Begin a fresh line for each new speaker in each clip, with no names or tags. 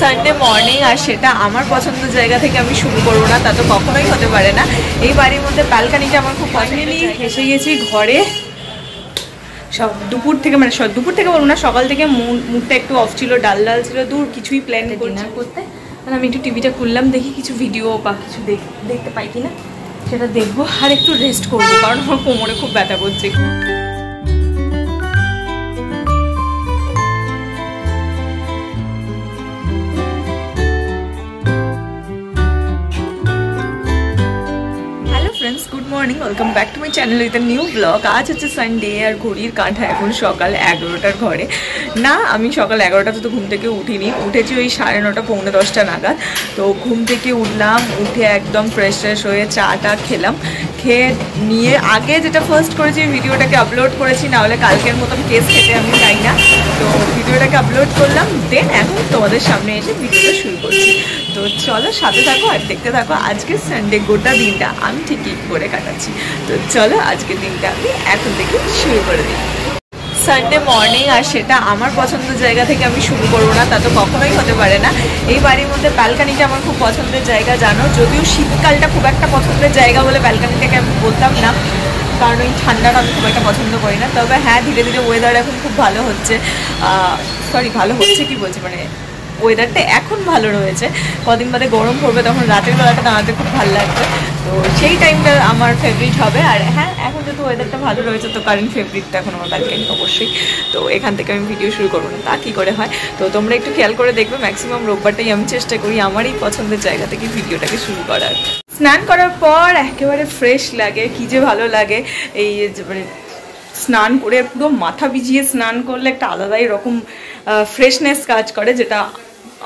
Sunday morning, আর সেটা আমার পছন্দের জায়গা থেকে আমি শুরু করবো না, তা তো কখনোই হতে পারে না। এই বাড়ির মধ্যে ব্যালকানিটা আমার খুব পছন্দ। এসে গেছি ঘরে, সব দুপুর থেকে বলবো না, সকাল থেকে মুডটা একটু অফ ছিল, ডাল ছিল, দূর কিছুই প্ল্যান ডিনার করতে। মানে আমি একটু টিভিটা খুললাম, দেখি কিছু ভিডিও বা কিছু দেখতে পাই কিনা সেটা দেখবো, আর একটু রেস্ট করবো, কারণ আমার কোমরে খুব ব্যথা করছে। Good morning, welcome back to my channel with a new blog. আজ হচ্ছে সানডে, আর ঘড়ির কাঁটা এখন সকাল 11টার ঘরে। না, আমি সকাল 11টাতে তো ঘুম থেকে উঠিনি, উঠেছি ওই 9:30 পৌনে 10টা নাগাদ। তো ঘুম থেকে উঠলাম, উঠে একদম ফ্রেশ হয়ে চাটা খেলাম। খেয়ে নিয়ে আগে যেটা ফার্স্ট করেছি, ভিডিওটাকে আপলোড করেছি, নাহলে কালকের মতন কেস খেতে আমি চাই না। তো ভিডিওটাকে আপলোড করলাম, দেন এখন তোমাদের সামনে এসে ভিডিওটা শুরু করছি। তো চলো সাথে থাকো আর দেখতে থাকো আজকে সানডে গোটা দিনটা আমি ঠিক কী করে কাটাচ্ছি। তো চলো আজকের দিনটা আমি এখন থেকে শুরু করে দিই। সানডে মর্নিং, আর সেটা আমার পছন্দের জায়গা থেকে আমি শুরু করবো না, তা তো কখনোই হতে পারে না। এই বাড়ির মধ্যে ব্যালকানিটা আমার খুব পছন্দের জায়গা, জানো। যদিও শীতকালটা খুব একটা পছন্দের জায়গা বলে ব্যালকানিটাকে আমি বলতাম না, কারণ ওই ঠান্ডাটা আমি খুব একটা পছন্দ করি না। তবে হ্যাঁ, ধীরে ধীরে ওয়েদার এখন খুব ভালো হচ্ছে, ভালো হচ্ছে কি বলছি, মানে ওয়েদারটা এখন ভালো রয়েছে। কদিন বাদে গরম পড়বে, তখন রাতের বেলাটা দাঁড়াতে খুব ভালো লাগবে। তো সেই টাইমটা আমার ফেভারিট হবে। আর হ্যাঁ, এখন যেহেতু ওয়েদারটা ভালো রয়েছে, তো কারেন্ট ফেভারিটটা এখন আমার ব্যালকানি অবশ্যই। তো এখান থেকে আমি ভিডিও শুরু করবো না, তা কী করে হয়। তো তোমরা একটু খেয়াল করে দেখবে, ম্যাক্সিমাম রোববারটাই আমি চেষ্টা করি আমার এই পছন্দের জায়গা থেকে ভিডিওটাকে শুরু করার। স্নান করার পর একেবারে ফ্রেশ লাগে, কী যে ভালো লাগে। এই মানে স্নান করে পুরো মাথা ভিজিয়ে স্নান করলে একটা আলাদাই রকম ফ্রেশনেস কাজ করে, যেটা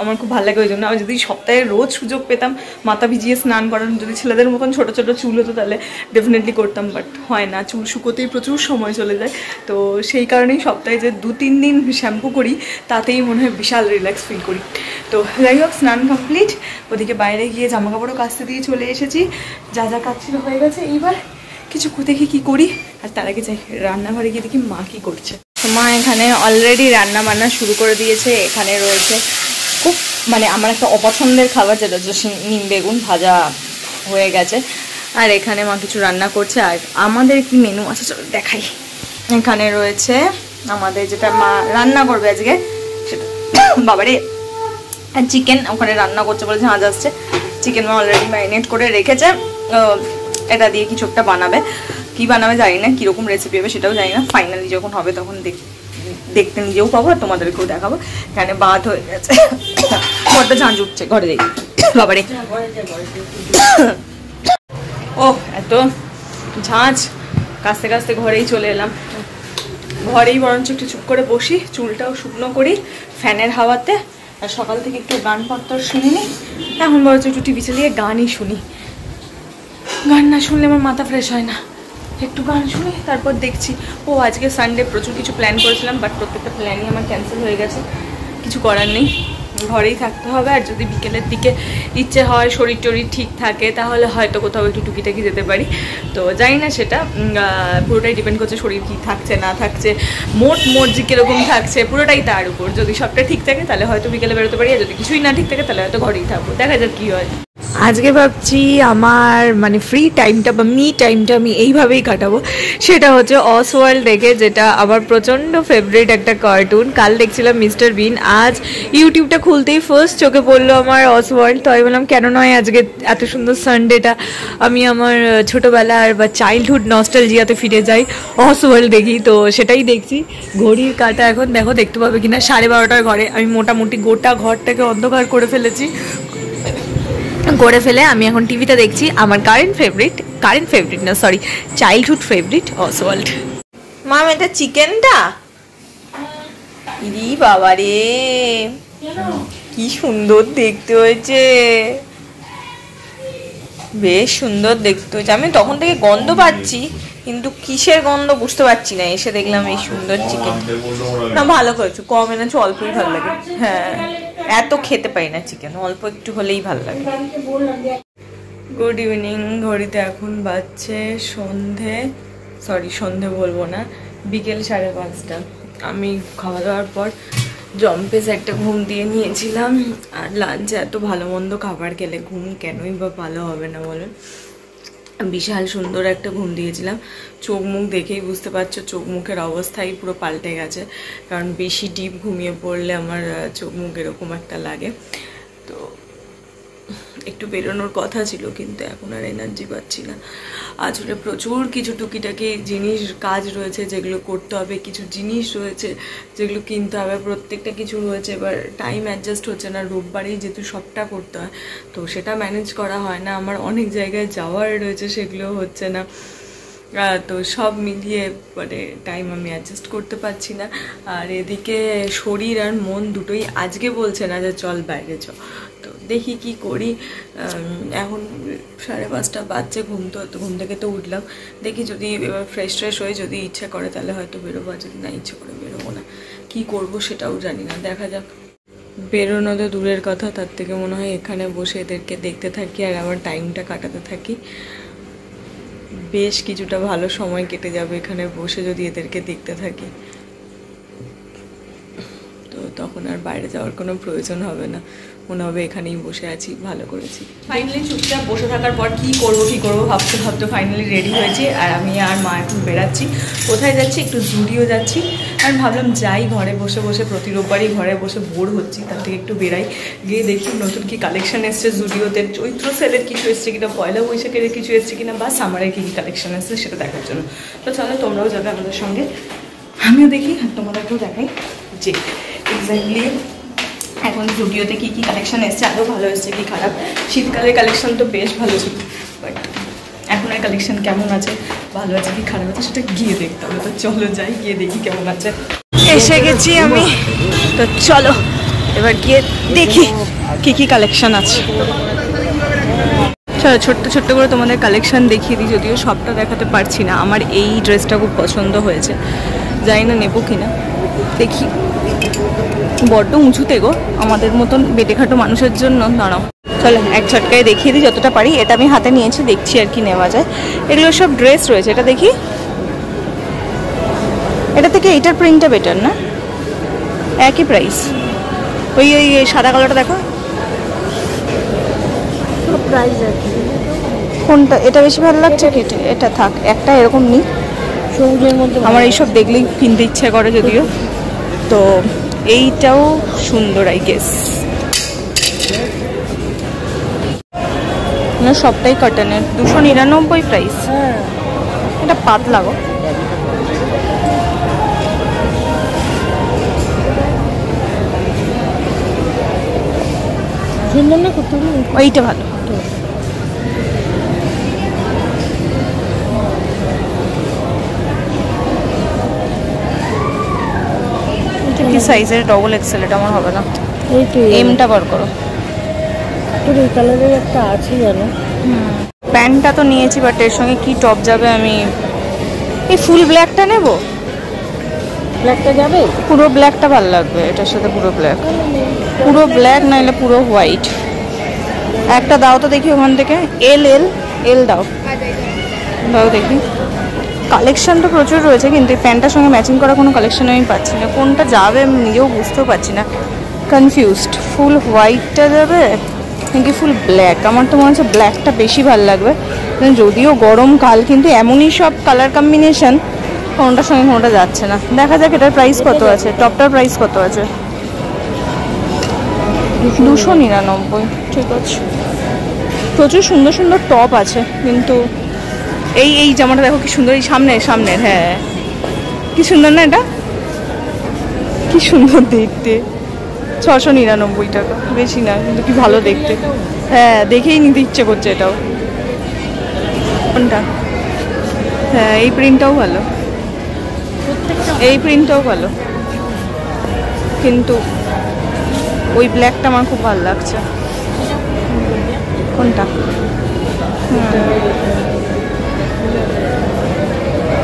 আমার খুব ভালো লাগে। ওই জন্য আমি যদি সপ্তাহে রোজ সুযোগ পেতাম মাথা ভিজিয়ে স্নান করার, যদি ছেলেদের মতন ছোটো ছোটো চুল হতো তাহলে ডেফিনেটলি করতাম, বাট হয় না, চুল শুকোতেই প্রচুর সময় চলে যায়। তো সেই কারণেই সপ্তাহে যে 2-3 দিন শ্যাম্পু করি, তাতেই মনে হয় বিশাল রিল্যাক্স ফিল করি। তো যাই হোক, স্নান কমপ্লিট, ওদিকে বাইরে গিয়ে জামাকাপড়ও কাচতে দিয়ে চলে এসেছি, যা যা কাজ ছিল হয়ে গেছে। এইবার কিছু দেখি কী করি, আর তার আগে যাই রান্নাঘরে গিয়ে দেখি মা কী করছে। মা এখানে অলরেডি রান্না বান্না শুরু করে দিয়েছে। এখানে রয়েছে খুব মানে আমার একটা অপছন্দের খাবার, যেটা হচ্ছে নিম বেগুন ভাজা হয়ে গেছে। আর এখানে মা কিছু রান্না করছে। আর আমাদের কি মেনু আছে চলো দেখাই। এখানে রয়েছে আমাদের যেটা মা রান্না করবে আজকে, সেটা বাবারে চিকেন ওখানে রান্না করছে বলে ঝাঁঝ আসছে। চিকেন মা অলরেডি ম্যারিনেট করে রেখেছে, এটা দিয়ে কিছু একটা বানাবে। কি বানাবে জানি না, কীরকম রেসিপি হবে সেটাও জানি না। ফাইনালি যখন হবে তখন দেখতে নিজেও পাবো আর তোমাদেরকেও দেখাবো। এখানে বাদ হয়ে গেছে, ঘরটা ঝাঁঝ উঠছে, ঘরে দেখি বাবারে। ও এত ঝাঁঝ, কাস্তে কাস্তে ঘরেই চলে এলাম। ঘরেই বরঞ্চ একটু চুপ করে বসি, চুলটাও শুকনো করি ফ্যানের হাওয়াতে। আর সকাল থেকে একটু গান পত্র শুনিনি, এখন বরঞ্চ একটু টিভি চালিয়ে গানই শুনি। গান না শুনলে আমার মাথা ফ্রেশ হয় না, একটু গান শুনি তারপর দেখছি। ও আজকে সানডে প্রচুর কিছু প্ল্যান করেছিলাম, বাট প্রত্যেকটা প্ল্যানই আমার ক্যান্সেল হয়ে গেছে। কিছু করার নেই, ঘরেই থাকতে হবে। আর যদি বিকেলের দিকে ইচ্ছে হয়, শরীর টরীর ঠিক থাকে, তাহলে হয়তো কোথাও একটু টুকিটাকি যেতে পারি। তো জানি না, সেটা পুরোটাই ডিপেন্ড করছে শরীর কী থাকছে না থাকছে, মর্জি কীরকম থাকছে, পুরোটাই তার উপর। যদি সবটা ঠিক থাকে তাহলে হয়তো বিকেলে বেরোতে পারি, আর যদি কিছুই না ঠিক থাকে তাহলে হয়তো ঘরেই থাকবো, দেখা যাক কী হয়। আজকে ভাবছি আমার মানে ফ্রি টাইমটা বা মি টাইমটা আমি এইভাবেই কাটাবো। সেটা হচ্ছে অসওয়ার্ল্ড দেখে, যেটা আমার প্রচণ্ড ফেভারিট একটা কার্টুন। কাল দেখছিলাম মিস্টার বিন, আজ ইউটিউবটা খুলতেই ফার্স্ট চোখে পড়লো আমার অসওয়ার্ল্ড। তো আমি বললাম কেন নয় আজকে এত সুন্দর সানডেটা আমি আমার ছোটোবেলার বা চাইল্ডহুড নস্টালজিয়াতে ফিরে যাই, অসওয়ার্ল্ড দেখি। তো সেটাই দেখছি। ঘড়ির কাঁটা এখন দেখো দেখতে পাবে কিনা 12:30টার ঘরে। আমি মোটামুটি গোটা ঘরটাকে অন্ধকার করে ফেলেছি, করে ফেলে আমি এখন টিভিতে দেখছি আমার কারেন্ট ফেভারিট না সরি চাইল্ডহুড ফেভারিট অসওয়ার্ল্ড। মাম এটা চিকেনটা, ইরি বাবা রে কি সুন্দর দেখতে হয়েছে, বেশ সুন্দর দেখতে হয়েছে। আমি তখন থেকে গন্ধ পাচ্ছি, কিন্তু কিসের গন্ধ বুঝতে পারছি না। এসে দেখলাম এই সুন্দর চিকেন। না ভালো করেছো, কম এনেছো, অল্পই ভালো লাগে। হ্যাঁ, এত খেতে পারি না চিকেন, অল্প একটু হলেই ভালো লাগে। গুড ইভিনিং, ঘড়িতে এখন বাজছে সন্ধে বলবো না, বিকেল 5:30। আমি খাওয়া দাওয়ার পর জম্পেস একটা ঘুম দিয়ে নিয়েছিলাম, আর লাঞ্চে এত ভালো মন্দ খাবার খেলে ঘুম কেনই বা ভালো হবে না বলেন। বিশাল সুন্দর একটা ঘুম দিয়েছিলাম। চোখ মুখ দেখেই বুঝতে পারছো চোখ মুখের অবস্থাই পুরো পাল্টে গেছে, কারণ বেশি ডিপ ঘুমিয়ে পড়লে আমার চোখ মুখ এরকম একটা লাগে। তো একটু বেরোনোর কথা ছিল, কিন্তু এখন আর এনার্জি পাচ্ছি না। আসলে প্রচুর কিছু টুকিটাকি জিনিস কাজ রয়েছে যেগুলো করতে হবে, কিছু জিনিস রয়েছে যেগুলো কিনতে হবে, প্রত্যেকটা কিছু রয়েছে। এবার টাইম অ্যাডজাস্ট হচ্ছে না, রোববারেই যেহেতু সবটা করতে হয়, তো সেটা ম্যানেজ করা হয় না। আমার অনেক জায়গায় যাওয়ার রয়েছে, সেগুলো হচ্ছে না। তো সব মিলিয়ে মানে টাইম আমি অ্যাডজাস্ট করতে পারছি না। আর এদিকে শরীর আর মন দুটোই আজকে বলছে না যে চল বাইরে চ। তো দেখি কি করি। এখন 5:30 বাজছে, ঘুম থেকে তো উঠলাম। দেখি যদি এবার ফ্রেশ হয়ে যদি ইচ্ছা করে তাহলে হয়তো বেরোবো, আর যদি না ইচ্ছে করে বেরোবো না। কি করব সেটাও জানি না, দেখা যাক। বেরোনো তো দূরের কথা, তার থেকে মনে হয় এখানে বসে এদেরকে দেখতে থাকি আর আমার টাইমটা কাটাতে থাকি। বেশ কিছুটা ভালো সময় কেটে যাবে এখানে বসে যদি এদেরকে দেখতে থাকি। তো তখন আর বাইরে যাওয়ার কোনো প্রয়োজন হবে না, মনে হবে এখানেই বসে আছি, ভালো করেছি। ফাইনালি চুপচাপ বসে থাকার পর কি করব ভাবতে ফাইনালি রেডি হয়েছি। আর আমি আর মা এখন বেরাচ্ছি। কোথায় যাচ্ছি? একটু জুডিও যাচ্ছি। আর ভাবলাম যাই, ঘরে বসে প্রতি রোববারই ঘরে বসে বোর হচ্ছি, তার থেকে একটু বেরাই, গিয়ে দেখি নতুন কি কালেকশন এসছে জুডিওতে, চৈত্র সেলের কিছু এসছে কিনা, পয়লা বৈশাখের কিছু এসছে কিনা, বা সামারের কী কালেকশন এসছে সেটা দেখার জন্য। তো চলো তোমরাও যাবে আমাদের সঙ্গে, আমিও দেখি আর তোমাদেরকেও দেখাই যে এক্স্যাক্টলি এখন জুডিওতে কী কালেকশন এসছে, আরও ভালো এসছে কি খারাপ। শীতকালের কালেকশন তো বেশ ভালো ছিল, বাট এখনের কালেকশন কেমন আছে, ভালো আছে কি খারাপ আছে সেটা গিয়ে দেখতে হবে। তো চলো যাই, গিয়ে দেখি কেমন আছে। এসে গেছি আমি, তো চলো এবার গিয়ে দেখি কি কালেকশন আছে। চলো ছোট্ট করে তোমাদের কালেকশন দেখিয়ে দিই, যদিও সবটা দেখাতে পারছি না। আমার এই ড্রেসটা খুব পছন্দ হয়েছে, জানি না নেবো কিনা, দেখি। বড্ড উঁচুতে গো, আমাদের মতন বেটেখাটো মানুষের জন্য। দাঁড়াও, চলো এক ঝটকায় দেখিয়ে দিই যতটা পারি। এটা আমি হাতে নিয়েছি, দেখছি আর কি নেওয়া যায়। এগুলো সব ড্রেস রয়েছে, এটা দেখি। এটা থেকে এইটার প্রিন্টটা বেটার না? একই প্রাইস। ওই সাদা কালারটা দেখো,
প্রাইস আছে।
কোনটা এটা বেশি ভালো লাগছে? কি এটা থাক, একটা এরকম নিই।
সবুজের মধ্যে
আমার এইসব দেখলেই কিনতে ইচ্ছে করে যদিও। তো এইটাও সুন্দর, আই গেস। সবটাই কটনের, 299 প্রাইস।
হ্যাঁ,
এটা পাতলা গো।
সুন্দর না? কত
ওইটা ভালো। কি সাইজের? Double XL. এটা আমার হবে না,
এই তো
এমটা বার করো।
তোর এই কালারের একটা আছে জানো?
প্যান্টটা তো নিয়েছি, বাট এর সঙ্গে কি টপ যাবে? আমি এই ফুল ব্ল্যাকটা নেব।
ব্ল্যাকটা যাবে?
পুরো ব্ল্যাকটা ভালো লাগবে এটার সাথে, পুরো ব্ল্যাক নাইলে পুরো হোয়াইট। একটা দাও তো দেখি ওখান থেকে। এল দাও দেখি। কালেকশন তো প্রচুর রয়েছে, কিন্তু এই প্যান্টটার সঙ্গে ম্যাচিং করা কোনো কালেকশন আমি পাচ্ছি না। কোনটা যাবে আমি নিজেও বুঝতেও পারছি না, কনফিউজড। ফুল হোয়াইটটা যাবে নাকি ফুল ব্ল্যাক? আমার তো মনে হচ্ছে ব্ল্যাকটা বেশি ভালো লাগবে, যদিও গরমকাল, কিন্তু এমনই সব কালার কম্বিনেশন, কোনটার সঙ্গে কোনটা যাচ্ছে না। দেখা যাক এটার প্রাইস কত আছে, টপটার প্রাইস কত আছে। 299। ঠিক আছে, প্রচুর সুন্দর টপ আছে, কিন্তু এই জামাটা দেখো কি সুন্দর, এই সামনের। হ্যাঁ, কি সুন্দর না? এটা কি সুন্দর দেখতে। 699 টাকা, বেশি না, কিন্তু কি ভালো দেখতে। হ্যাঁ, দেখেই নিতে ইচ্ছে করছে এটাও। কোনটা? হ্যাঁ, এই প্রিন্টটাও ভালো, কিন্তু ওই ব্ল্যাকটা আমার খুব ভালো লাগছে। কোনটা?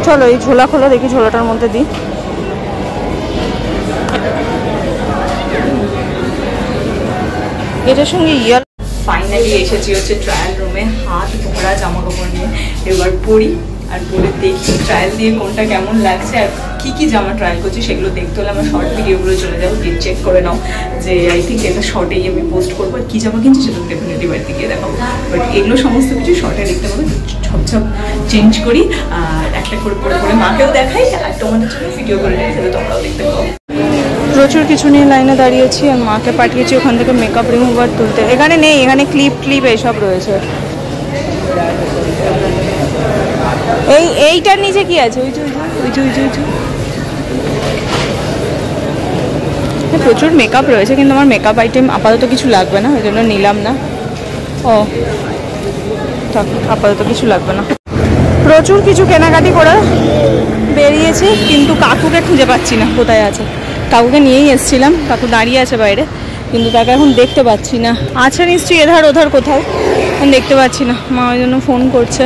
চলো এই ঝোলা খোলা, দেখি ঝোলাটার মধ্যে দিই। এটার সঙ্গে ইয়ার। ফাইনালি এসেছি হচ্ছে ট্রায়াল রুমে, হাত ভরা জামা কাপড় নিয়ে। এবার পরি আর পরে দেখি ট্রায়াল দিয়ে কোনটা কেমন লাগছে, আর কী কী জামা ট্রায়াল করছি সেগুলো দেখতে হলে আমার শর্ট ভিডিওগুলো চলে যাবো, প্লিজ চেক করে নাও যে আই থিঙ্ক এটা শর্টেই আমি পোস্ট করবো। আর কী জামা কিনছি সেটা ডেফিনেটলি বাড়িতে গিয়ে দেখাবো, বাট এগুলো সমস্ত কিছু শর্টে দেখতে পাবো। সব চেঞ্জ করি আর একটা করে পরে পরে মাকেও দেখাই, আর তোমাদের জন্য ভিডিও করে নিই, সেটা তোমরাও দেখতে পাবো। প্রচুর কিছু নিয়ে লাইনে দাঁড়িয়েছি আর মাকে পাঠিয়েছি ওখান থেকে মেকআপ রিমুভার তুলতে। এখানে নেই, এখানে ক্লিপ এইসব রয়েছে। এইটার নিচে কি আছে? প্রচুর মেকআপ রয়েছে, কিন্তু আমার মেকআপ আইটেম আপাতত কিছু লাগবে না, ওই জন্য নিলাম না। ও থাক, আপাতত কিছু লাগবে না। প্রচুর কিছু কেনাকাটি করে বেরিয়েছি, কিন্তু কাকুকে খুঁজে পাচ্ছি না কোথায় আছে। কাকুকে নিয়েই এসেছিলাম, কাকু দাঁড়িয়ে আছে বাইরে, কিন্তু তাকে এখন দেখতে পাচ্ছি না। আছে নিশ্চয়ই এধার ওধার কোথাও, এখন দেখতে পাচ্ছি না। মা ওই জন্য ফোন করছে।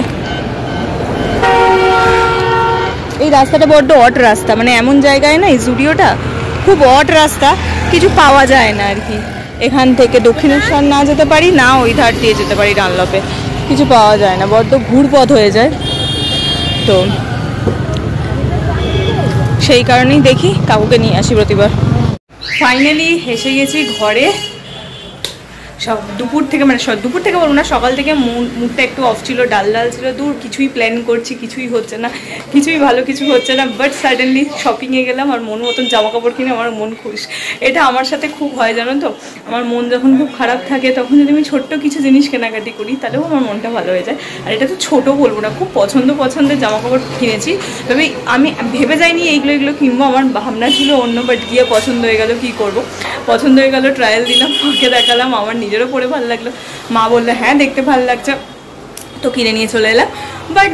এই রাস্তাটা বড্ড অড রাস্তা, মানে এমন জায়গায় না এই জুডিওটা, খুব অড রাস্তা, কিছু পাওয়া যায় না আর কি। এখান থেকে দক্ষিণেশ্বর না যেতে পারি, না ওই ধার দিয়ে যেতে পারি ডানলপে, কিছু পাওয়া যায় না, বড্ড ঘুরপথ হয়ে যায়। তো সেই কারণেই দেখি কাকুকে নিয়ে আসি প্রতিবার। ফাইনালি এসে গেছি ঘরে। সব দুপুর থেকে বলবো না, সকাল থেকে মুডটা একটু অফ ছিল, ডাল ছিল, দূর কিছুই প্ল্যান করছি, কিছুই হচ্ছে না, কিছুই ভালো কিছু হচ্ছে না। বাট সাডেনলি শপিংয়ে গেলাম আর মন মতন জামা কাপড় কিনে আমার মন খুশ। এটা আমার সাথে খুব হয় জানো তো, আমার মন যখন খুব খারাপ থাকে তখন যদি আমি ছোট্ট কিছু জিনিস কেনাকাটি করি তাহলেও আমার মনটা ভালো হয়ে যায়। আর এটা তো ছোটো বলবো না, খুব পছন্দের জামা কাপড় কিনেছি। তবে আমি ভেবে যাইনি এইগুলো কিনবো, আমার ভাবনা ছিল অন্য, বাট গিয়ে পছন্দ হয়ে গেল। কী করবো, পছন্দ হয়ে গেল, ট্রায়াল দিলাম, মাকে দেখালাম, আমার নিজেরও পরে ভালো লাগলো। মা বললো হ্যাঁ দেখতে ভালো লাগছে, তো কিনে নিয়ে চলে এলাম। বাট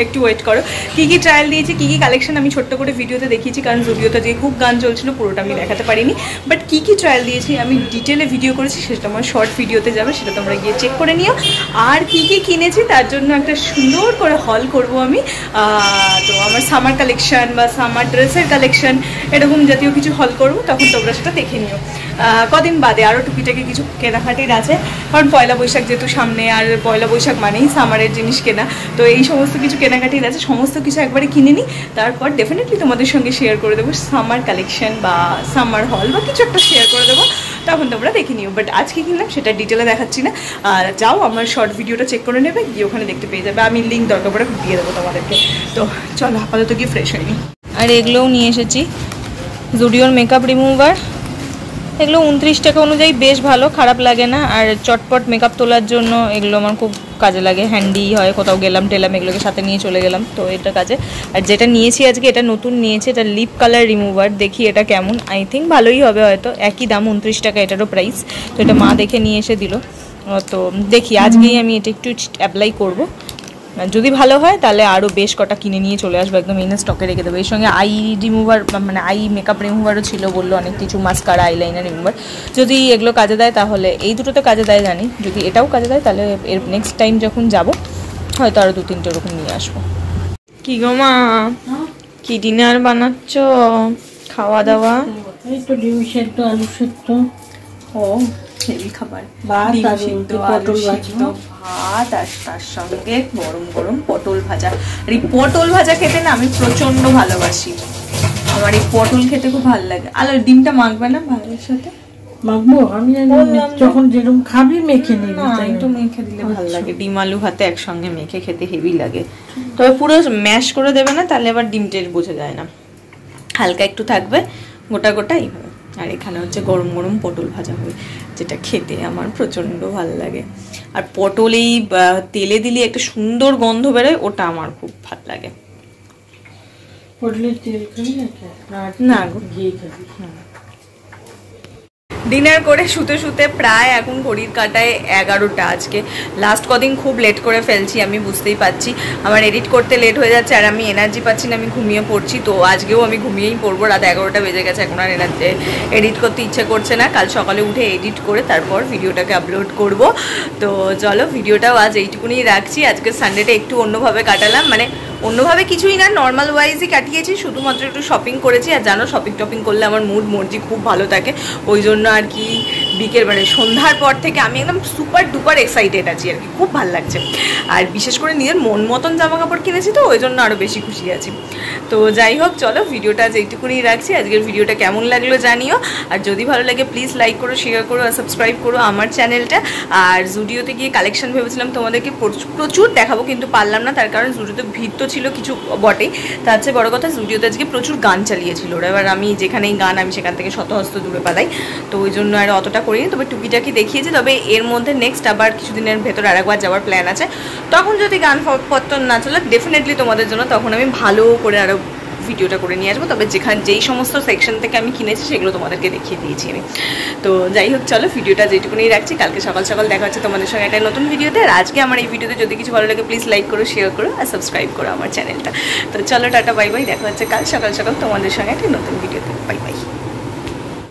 একটু ওয়েট করো। কী কী ট্রায়াল দিয়েছি, কী কী কালেকশন আমি ছোট্ট করে ভিডিওতে দেখিয়েছি, কারণ ভিডিওতে যে খুব গান চলছিল পুরোটা আমি দেখাতে পারিনি। বাট কী কী ট্রায়াল দিয়েছি আমি ডিটেলে ভিডিও করেছি, সেটা আমার শর্ট ভিডিওতে যাবে, সেটা তোমরা গিয়ে চেক করে নিও। আর কী কী কিনেছি তার জন্য একটা সুন্দর করে হল করব আমি। তো আমার সামার কালেকশন বা সামার ড্রেসের কালেকশন এরকম জাতীয় কিছু হল করবো, তখন তোমরা সেটা দেখে নিও। কদিন বাদে আরও টুকিটাকি কিছু কেনাকাটির আছে, কারণ পয়লা বৈশাখ যেহেতু সামনে, আর পয়লা বৈশাখ মানেই সামারের জিনিস কেনা, তো এই সমস্ত কিছু কেনাকাটির আছে, সমস্ত কিছু একবারে কিনে নিই, তারপর ডেফিনেটলি তোমাদের সঙ্গে শেয়ার করে দেবো সামার কালেকশন বা সামার হল বা কিছু একটা শেয়ার করে দেবো, তখন তোমরা দেখে নিও। বাট আজকে কিনলাম সেটা ডিটেলে দেখাচ্ছি না, আর যাও আমার শর্ট ভিডিওটা চেক করে নেবে, গিয়ে ওখানে দেখতে পেয়ে যাবে, আমি লিঙ্ক দরকার পড়ে দিয়ে দেবো তোমাদেরকে। তো চলো আপাতত গিয়ে ফ্রেশ হয়নি। আর এগুলোও নিয়ে এসেছি, জুডিওর মেকআপ রিমুভার, এগুলো 29 টাকা অনুযায়ী বেশ ভালো, খারাপ লাগে না। আর চটপট মেকআপ তোলার জন্য এগুলো আমার খুব কাজে লাগে, হ্যান্ডি হয়, কোথাও গেলাম এগুলোকে সাথে নিয়ে চলে গেলাম, তো এটা কাজে। আর যেটা নিয়েছি আজকে, এটা নতুন নিয়েছি, এটা লিপ কালার রিমুভার, দেখি এটা কেমন, আই থিঙ্ক ভালোই হবে হয়তো, একই দাম 29 টাকা এটারও প্রাইস। তো এটা মা দেখে নিয়ে এসে দিল, তো দেখি আজকেই আমি এটা একটু অ্যাপ্লাই করব, যদি ভালো হয় তাহলে আরও বেশ কটা কিনে নিয়ে চলে আসবো, একদম ইন স্টকে রেখে দেবো। এর সঙ্গে আই রিমুভার, মানে আই মেকআপ রিমুভারও ছিল, বললো অনেক কিছু, মাস্কারা, আইলাইনার রিমুভার। যদি এগুলো কাজে দেয় তাহলে, এই দুটোতে কাজে দেয় জানি, যদি এটাও কাজে দেয় তাহলে এর নেক্সট টাইম যখন যাবো হয়তো আরও 2-3টে ওরকম নিয়ে আসবো। কি গো মা, কি ডিনার বানাচ্ছ, খাওয়া দাওয়া?
এই তো ডিম সেদ্ধ, আলু সেদ্ধ।
ও হেভি খাবার,
ভাত আর পটল ভাজা,
ভাত আর তার সঙ্গে গরম গরম পটল ভাজা। আর এই পটল ভাজা খেতে না আমি প্রচন্ড ভালোবাসি, আমার এই পটল খেতে খুব ভালো লাগে। আলো ডিমটা মাখবে না ভাতের সাথে?
মাখবো আমি, যখন যেরকম খাবি মেখে নিবি,
একটু মেখে দিলে ভালো লাগে, ডিম আলু ভাতে একসঙ্গে মেখে খেতে হেভি লাগে। তবে পুরো ম্যাশ করে দেবে না, তাহলে আবার ডিম টের বোঝা যায় না, হালকা একটু থাকবে, গোটা গোটা এইভাবে। আর এখানে হচ্ছে গরম গরম পটল ভাজা হয়, যেটা খেতে আমার প্রচণ্ড ভালো লাগে। আর পটল এই তেলে দিলে একটা সুন্দর গন্ধ বেরোয়, ওটা আমার খুব ভালো লাগে।
পটলের তেল খাবি
না গো,
ঘি খাবি?
ডিনার করে শুতে প্রায় এখন ঘড়ির কাঁটায় 11টা। আজকে লাস্ট কদিন খুব লেট করে ফেলছি, আমি বুঝতেই পারছি, আমার এডিট করতে লেট হয়ে যাচ্ছে, আর আমি এনার্জি পাচ্ছি না, আমি ঘুমিয়ে পড়ছি। তো আজকেও আমি ঘুমিয়েই পড়বো, রাত 11টা বেজে গেছে, এখন আর এডিট করতে ইচ্ছে করছে না। কাল সকালে উঠে এডিট করে তারপর ভিডিওটাকে আপলোড করব। তো চলো ভিডিওটাও আজ এইটুকুনি রাখছি। আজকে সানডেটা একটু অন্যভাবে কাটালাম, মানে অন্যভাবে কিছুই না, নর্মাল ওয়াইজই কাটিয়েছি, শুধুমাত্র একটু শপিং করেছি। আর জানো শপিং টপিং করলে আমার মুড মর্জি খুব ভালো থাকে, ওই জন্য আর কি বিকেল মানে সন্ধ্যার পর থেকে আমি একদম সুপার ডুপার এক্সাইটেড আছি আর কি, খুব ভালো লাগছে। আর বিশেষ করে নিজের মন মতন জামা কাপড় কিনেছি তো ওই জন্য আরও বেশি খুশি আছি। তো যাই হোক, চলো ভিডিওটা যেইটুকুনি রাখছি। আজকের ভিডিওটা কেমন লাগলো জানিও, আর যদি ভালো লাগে প্লিজ লাইক করো, শেয়ার করো আর সাবস্ক্রাইব করো আমার চ্যানেলটা। আর জুডিওতে গিয়ে কালেকশন ভেবেছিলাম তোমাদেরকে প্রচুর দেখাবো, কিন্তু পারলাম না, তার কারণ জুডিওতে ভিড় তো ছিল কিছু বটেই, তার চেয়ে বড় কথা জুডিওতে আজকে প্রচুর গান চালিয়েছিল ওরা। এবার আমি যেখানেই গান আমি সেখান থেকে শতহস্ত দূরে পালাই, তো ওই জন্য আর অতটা করিনি। তবে টুকিটাকি দেখিয়েছি। তবে এর মধ্যে নেক্সট আবার কিছুদিনের ভেতর আরেকবার যাওয়ার প্ল্যান আছে। তখন যদি গান পত্র না চলে ডেফিনেটলি তোমাদের জন্য তখন আমি ভালো করে আরও ভিডিওটা করে নিয়ে আসবো। তবে যেই সমস্ত সেকশন থেকে আমি কিনেছি সেগুলো তোমাদেরকে দেখিয়ে দিয়েছি আমি। তো যাই হোক, চলো ভিডিওটা যেটুকুনি রাখছি, কালকে সকাল সকাল দেখা হচ্ছে তোমাদের সঙ্গে একটা নতুন ভিডিওতে। আর আজকে আমার এই ভিডিওতে যদি কিছু ভালো লাগে প্লিজ লাইক করো, শেয়ার করো আর সাবস্ক্রাইব করো আমার চ্যানেলটা। তো চলো টাটা বাই বাই, দেখা হচ্ছে কাল সকাল সকাল তোমাদের সঙ্গে একটা নতুন ভিডিওতে। Bye bye.